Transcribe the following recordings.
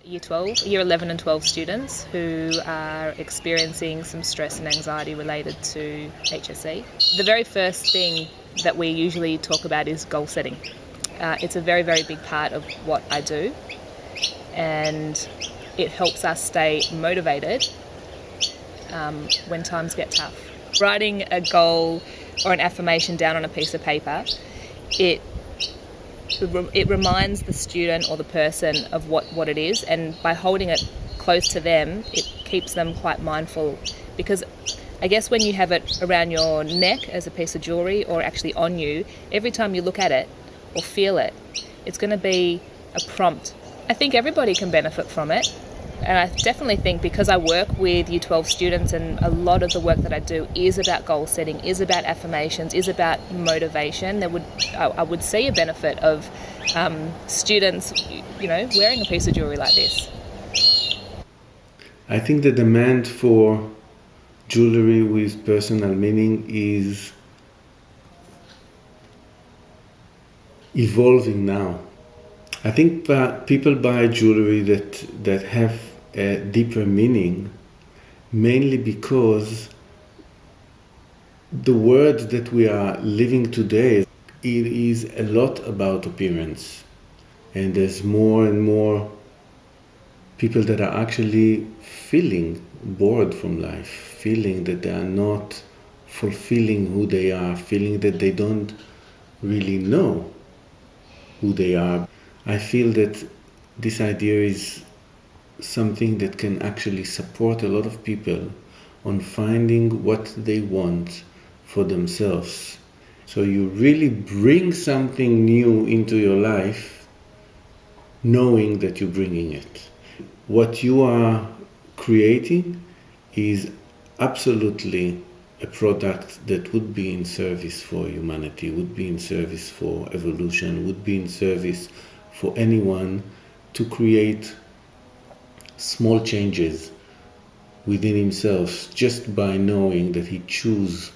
Year 11 and 12 students who are experiencing some stress and anxiety related to HSC. The very first thing that we usually talk about is goal setting. It's a very, very big part of what I do, and it helps us stay motivated when times get tough. Writing a goal or an affirmation down on a piece of paper, it reminds the student or the person of what it is, and by holding it close to them, it keeps them quite mindful, because I guess when you have it around your neck as a piece of jewellery or actually on you, every time you look at it or feel it, it's going to be a prompt. I think everybody can benefit from it, and I definitely think, because I work with Year 12 students and a lot of the work that I do is about goal setting, is about affirmations, is about motivation, I would see a benefit of students, wearing a piece of jewellery like this. I think the demand for jewellery with personal meaning is evolving now. I think people buy jewellery that have a deeper meaning, mainly because the world that we are living today, it is a lot about appearance, and there's more and more people that are actually feeling bored from life, feeling that they are not fulfilling who they are, feeling that they don't really know who they are. I feel that this idea is something that can actually support a lot of people on finding what they want for themselves. So you really bring something new into your life, knowing that you're bringing it. What you are creating is absolutely a product that would be in service for humanity, would be in service for evolution, would be in service for anyone to create small changes within himself just by knowing that he chose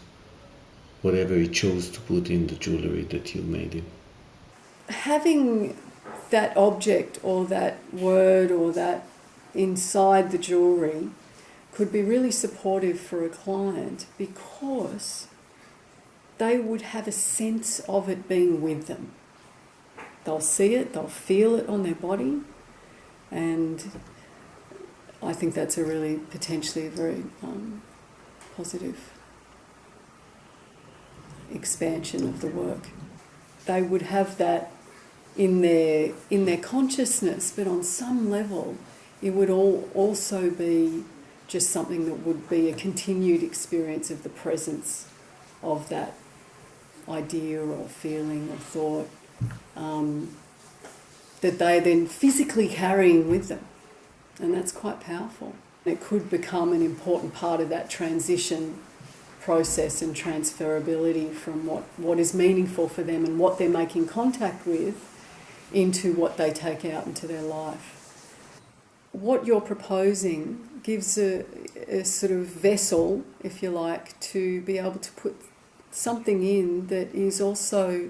whatever he chose to put in the jewellery that you made him. Having that object or that word or that inside the jewellery could be really supportive for a client, because they would have a sense of it being with them. They'll see it, they'll feel it on their body, and I think that's a really potentially very positive expansion of the work. They would have that in their consciousness, but on some level it would also be just something that would be a continued experience of the presence of that idea or feeling or thought that they're then physically carrying with them. And that's quite powerful. It could become an important part of that transition process and transferability from what is meaningful for them and what they're making contact with into what they take out into their life. What you're proposing gives a sort of vessel, if you like, to be able to put something in that is also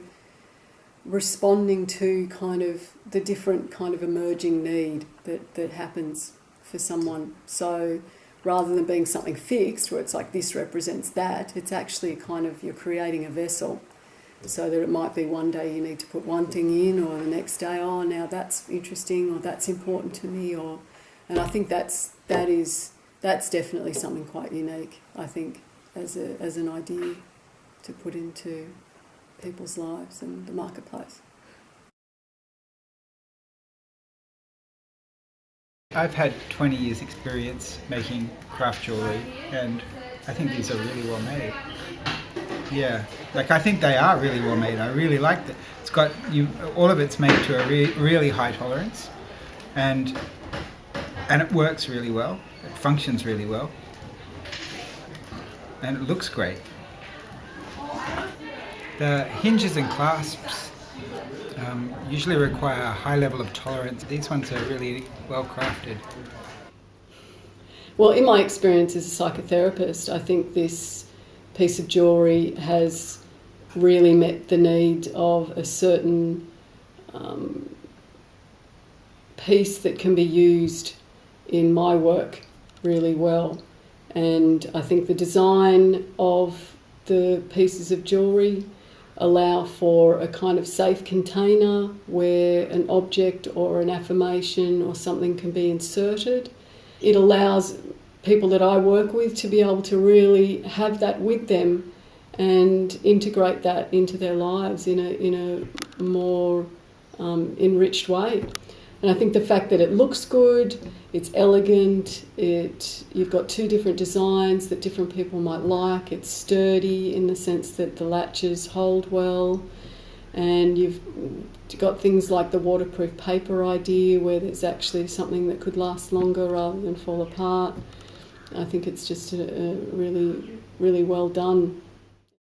responding to kind of the different kind of emerging need that happens for someone. So rather than being something fixed where it's like this represents that, it's actually kind of you're creating a vessel, so that it might be one day you need to put one thing in, or the next day, oh, now that's interesting, or that's important to me, and I think that's definitely something quite unique, I think, as an idea to put into people's lives and the marketplace. I've had 20 years experience making craft jewellery, and I think these are really well made. Yeah, I think they are really well made. I really liked it. It's got all of it's made to a really high tolerance, and it works really well. It functions really well, and it looks great. The hinges and clasps usually require a high level of tolerance. These ones are really well crafted. Well, in my experience as a psychotherapist, I think this piece of jewellery has really met the need of a certain piece that can be used in my work really well. And I think the design of the pieces of jewellery allow for a kind of safe container where an object or an affirmation or something can be inserted. It allows people that I work with to be able to really have that with them and integrate that into their lives in a more enriched way. And I think the fact that it looks good, it's elegant, you've got two different designs that different people might like, it's sturdy in the sense that the latches hold well, and you've got things like the waterproof paper idea where there's actually something that could last longer rather than fall apart. I think it's just a really, really well done